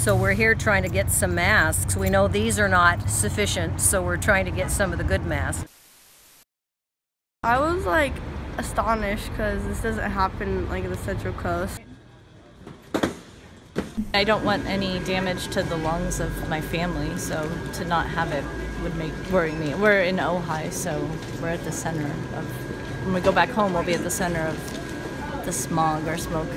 So we're here trying to get some masks. We know these are not sufficient, so we're trying to get some of the good masks. I was like astonished because this doesn't happen like in the Central Coast. I don't want any damage to the lungs of my family, so to not have it would worry me. We're in OJAI, so we're at the center of, when we go back home, we'll be at the center of the smog or smoke.